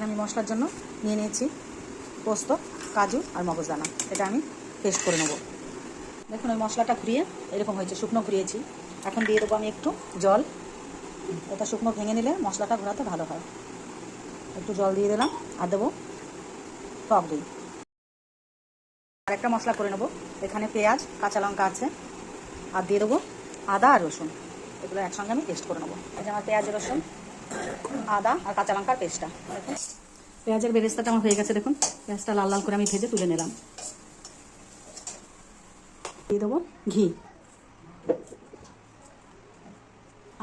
আমি মশলার জন্য নিয়ে নিয়েছি পোস্ত, কাজু আর মগজদানা। এটা আমি পেস্ট করে নেব। দেখুন ওই মশলাটা ঘুরিয়ে এরকম হয়েছে, শুকনো ঘুরিয়েছি। এখন দিয়ে দেবো আমি একটু জল। এটা শুকনো ভেঙে নিলে মশলাটা ঘোরাতে ভালো হয়। একটু জল দিয়ে দিলাম আর দেবো টক দই। আরেকটা মশলা করে নেবো। এখানে পেঁয়াজ, কাঁচা লঙ্কা আছে, আর দিয়ে দেবো আদা আর রসুন। এগুলো একসঙ্গে আমি পেস্ট করে নেবো। এই যে আমার পেঁয়াজ, রসুন, আদা আর কাঁচা লঙ্কার পেস্টটা। দেখুন পেঁয়াজের বেরেস্তাটা আমার হয়ে গেছে। দেখুন পেঁয়াজটা লাল লাল করে আমি ভেজে তুলে নিলাম। দিয়ে দেবো ঘি।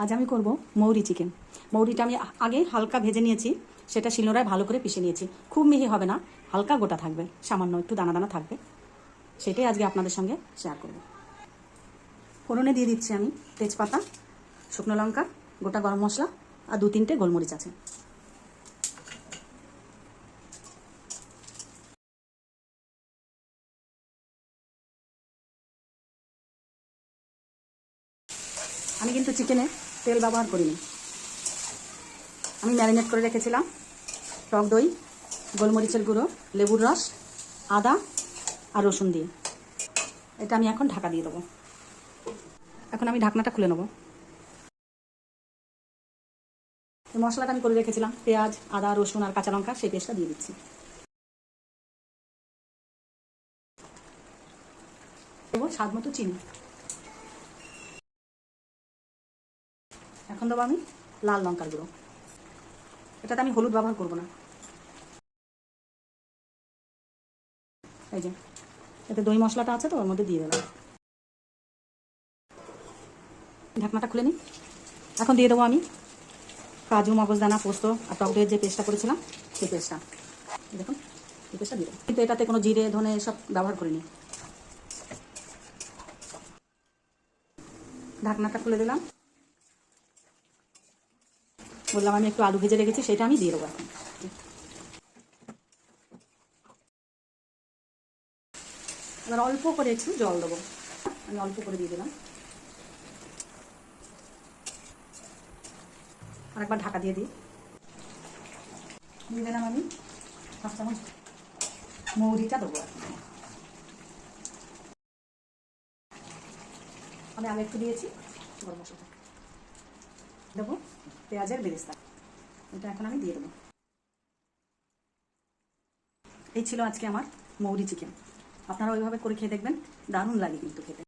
আজ আমি করব মৌরি চিকেন। মৌরিটা আমি আগে হালকা ভেজে নিয়েছি, সেটা শিলনোড়ায় ভালো করে পিষে নিয়েছি। খুব মিহি হবে না, হালকা গোটা থাকবে, সামান্য একটু দানা দানা থাকবে। সেটাই আজকে আপনাদের সঙ্গে শেয়ার করব। ফোড়নে দিয়ে দিচ্ছি আমি তেজপাতা, শুকনো লঙ্কা, গোটা গরম মশলা আর 2-3টে গোলমরিচ আছে। আমি কিন্তু চিকেনে তেল ব্যবহার করিনি। আমি ম্যারিনেট করে রেখেছিলাম টক দই, গোলমরিচের গুঁড়ো, লেবুর রস, আদা আর রসুন দিয়ে। এটা আমি এখন ঢাকা দিয়ে দেবো। এখন আমি ঢাকনাটা খুলে নেব। এই মশলাটা আমি করে রেখেছিলাম, পেঁয়াজ, আদা, রসুন আর কাঁচা লঙ্কা, সেই পেস্টটা দিয়ে দিচ্ছি। দেবো স্বাদ মতো চিনি। এখন দেবো আমি লাল লঙ্কার গুঁড়ো। এটাতে আমি হলুদ ব্যবহার করব না। এই যে এতে দই মশলাটা আছে তো, ওর মধ্যে দিয়ে দিলাম। ঢাকনাটা খুলে নিই। এখন দিয়ে দেবো আমি কাজু, মগজদানা, পোস্ত আর টক দইয়ের যে পেস্টটা করেছিলাম, সেই পেস্টটা। দেখুন এই পেস্টটা দিয়ে দেবো। কিন্তু এটাতে কোনো জিরে, ধনে এসব ব্যবহার করিনি। ঢাকনাটা খুলে দিলাম। বললাম আমি একটু আলু ভেজে রেখেছি, সেটা আমি দিয়ে দেবো এখন। এবার অল্প করে একটু জল দেবো। আমি অল্প করে দিয়ে দিলাম। আর একবার ঢাকা দিয়ে দিই। দিয়ে দিলাম আমি 5 চামচ মৌরিটা দেবো। আমি আগে একটু দিয়েছি গরম মশলাটা। দেবো পেঁয়াজের বেরেস্তা। এটা এখন আমি দিয়ে দেবো। এই ছিল আজকে আমার মৌরি চিকেন। আপনারা ওইভাবে করে খেয়ে দেখবেন, দারুণ লাগে কিন্তু খেতে।